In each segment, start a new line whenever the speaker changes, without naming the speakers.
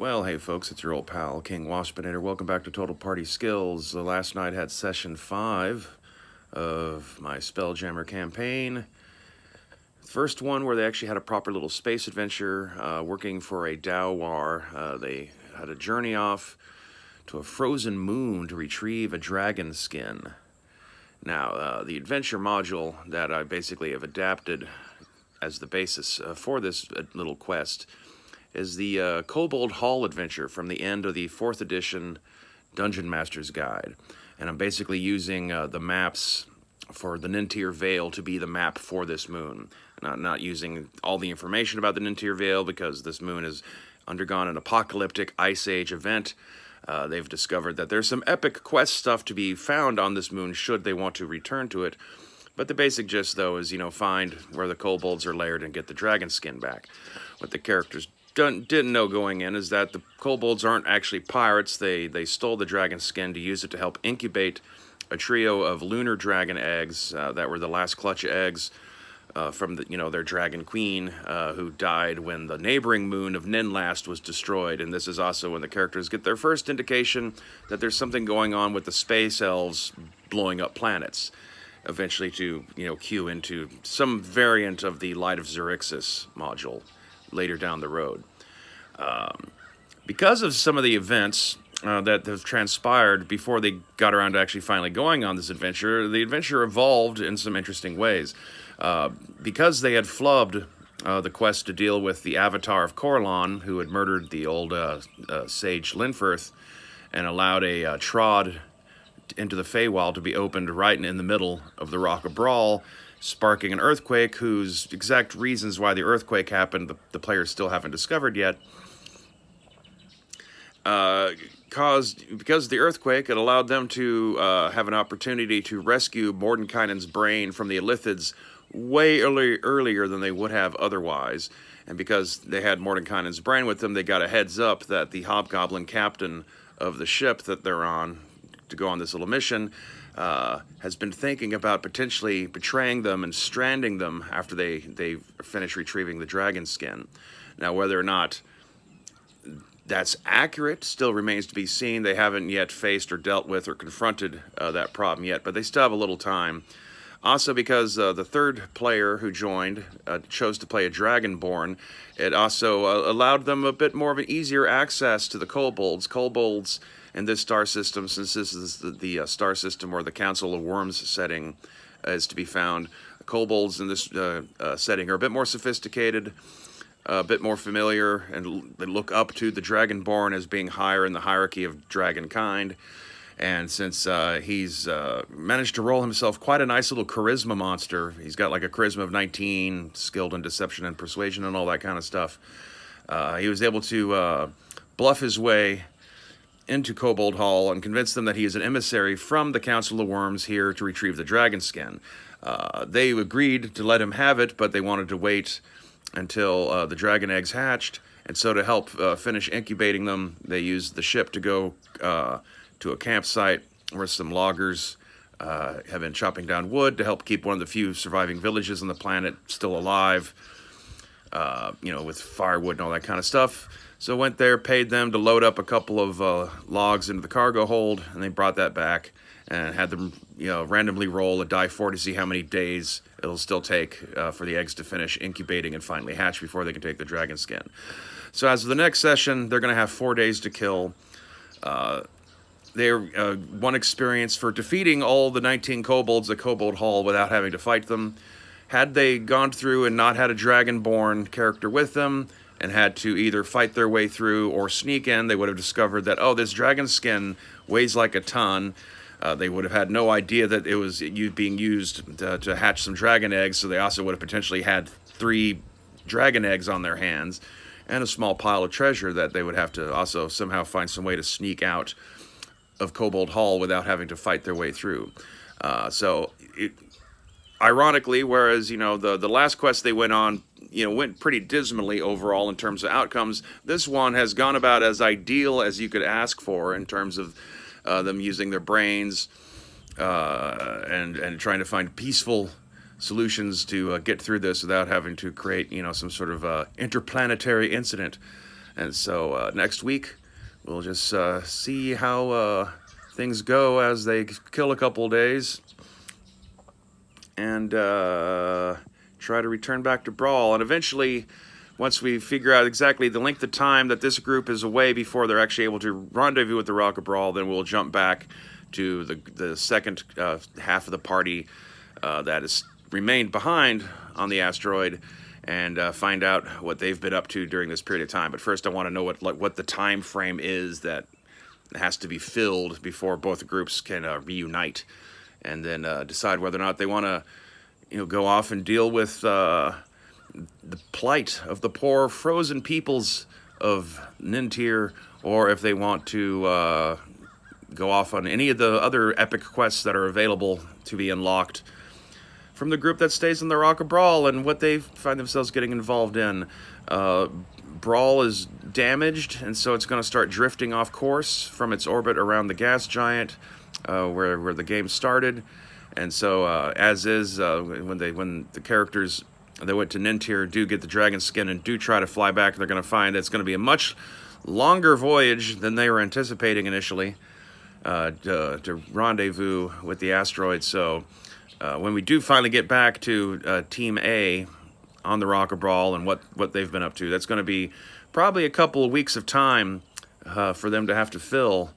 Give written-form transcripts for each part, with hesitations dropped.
Well, hey folks, it's your old pal, King Waspinator. Welcome back to Total Party Skills. Last night had session 5 of my Spelljammer campaign. First one where they actually had a proper little space adventure, working for a Dawar. They had a journey off to a frozen moon to retrieve a dragon skin. Now, the adventure module that I basically have adapted as the basis for this little quest is the Kobold Hall adventure from the end of the 4th edition Dungeon Master's Guide. And I'm basically using the maps for the Nintir Vale to be the map for this moon. Not using all the information about the Nintir Vale because this moon has undergone an apocalyptic Ice Age event. They've discovered that there's some epic quest stuff to be found on this moon should they want to return to it. But the basic gist, though, is, find where the kobolds are layered and get the dragon skin back. What the characters didn't know going in is that the kobolds aren't actually pirates. They stole the dragon skin to use it to help incubate a trio of lunar dragon eggs that were the last clutch eggs from their dragon queen who died when the neighboring moon of Ninlast was destroyed. And this is also when the characters get their first indication that there's something going on with the space elves blowing up planets, eventually to cue into some variant of the Light of Xerixis module later down the road. Because of some of the events that have transpired before they got around to actually finally going on this adventure, the adventure evolved in some interesting ways. Because they had flubbed the quest to deal with the avatar of Corlon, who had murdered the old sage Linfirth, and allowed a trod into the Feywild to be opened right in the middle of the Rock of Brawl, sparking an earthquake whose exact reasons why the earthquake happened the players still haven't discovered yet. Because the earthquake, it allowed them to have an opportunity to rescue Mordenkainen's brain from the Illithids way earlier than they would have otherwise. And because they had Mordenkainen's brain with them, they got a heads up that the hobgoblin captain of the ship that they're on to go on this little mission has been thinking about potentially betraying them and stranding them after they finish retrieving the dragon skin. Now, whether or not that's accurate still remains to be seen. They haven't yet faced or dealt with or confronted that problem yet, but they still have a little time. Also, because the third player who joined chose to play a Dragonborn, it also allowed them a bit more of an easier access to the kobolds. Kobolds in this star system, since this is the star system where the Council of Worms setting is to be found, kobolds in this setting are a bit more sophisticated, a bit more familiar, and they look up to the Dragonborn as being higher in the hierarchy of dragonkind. And since he's managed to roll himself quite a nice little charisma monster, he's got like a charisma of 19, skilled in deception and persuasion and all that kind of stuff, he was able to bluff his way into Kobold Hall and convince them that he is an emissary from the Council of Worms here to retrieve the dragon skin. They agreed to let him have it, but they wanted to wait until the dragon eggs hatched, and so to help finish incubating them, they used the ship to go to a campsite where some loggers have been chopping down wood to help keep one of the few surviving villages on the planet still alive, with firewood and all that kind of stuff. So went there, paid them to load up a couple of logs into the cargo hold, and they brought that back and had them, randomly roll a die 4 to see how many days it'll still take for the eggs to finish incubating and finally hatch before they can take the dragon skin. So as of the next session, they're going to have 4 days to kill. They're one experience for defeating all the 19 kobolds at Kobold Hall without having to fight them. Had they gone through and not had a Dragonborn character with them, and had to either fight their way through or sneak in, they would have discovered that, this dragon skin weighs like a ton. They would have had no idea that it was being used to hatch some dragon eggs, so they also would have potentially had 3 dragon eggs on their hands, and a small pile of treasure that they would have to also somehow find some way to sneak out of Kobold Hall without having to fight their way through. Ironically, whereas, the last quest they went on, went pretty dismally overall in terms of outcomes, this one has gone about as ideal as you could ask for in terms of them using their brains and trying to find peaceful solutions to get through this without having to create, some sort of interplanetary incident. And so next week, we'll just see how things go as they kill a couple days, and try to return back to Brawl. And eventually, once we figure out exactly the length of time that this group is away before they're actually able to rendezvous with the Rock of Brawl, then we'll jump back to the second half of the party that has remained behind on the asteroid, and find out what they've been up to during this period of time. But first, I want to know what the time frame is that has to be filled before both groups can reunite, and then decide whether or not they want to, go off and deal with the plight of the poor frozen peoples of Nintir, or if they want to go off on any of the other epic quests that are available to be unlocked from the group that stays in the Rock of Brawl and what they find themselves getting involved in. Brawl is damaged, and so it's going to start drifting off course from its orbit around the gas giant where the game started. And so, as is, when the characters that went to Nintir do get the dragon skin and do try to fly back, they're going to find that it's going to be a much longer voyage than they were anticipating initially to rendezvous with the asteroid. So when we do finally get back to Team A on the Rock of Brawl and what they've been up to, that's going to be probably a couple of weeks of time for them to have to fill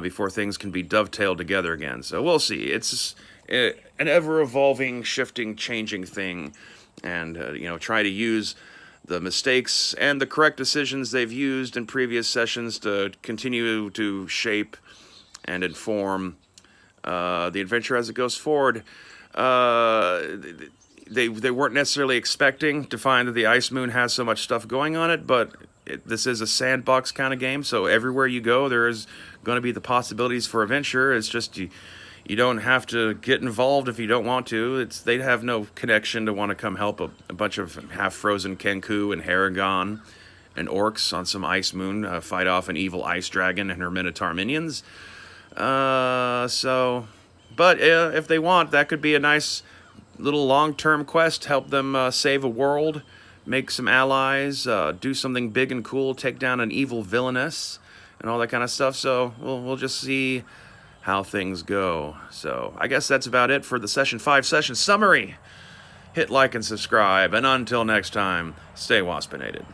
before things can be dovetailed together again. So we'll see. It's an ever-evolving, shifting, changing thing, and try to use the mistakes and the correct decisions they've used in previous sessions to continue to shape and inform the adventure as it goes forward. They weren't necessarily expecting to find that the Ice Moon has so much stuff going on it, but this is a sandbox kind of game, so everywhere you go, there is going to be the possibilities for adventure. It's just you don't have to get involved if you don't want to. They have no connection to want to come help a bunch of half-frozen Kenku and Haragon and orcs on some Ice Moon fight off an evil ice dragon and her Minotaur minions. But if they want, that could be a nice little long-term quest. Help them save a world, make some allies, do something big and cool, take down an evil villainess, and all that kind of stuff. So we'll just see how things go. So I guess that's about it for the Session 5 session summary. Hit like and subscribe, and until next time, stay waspinated.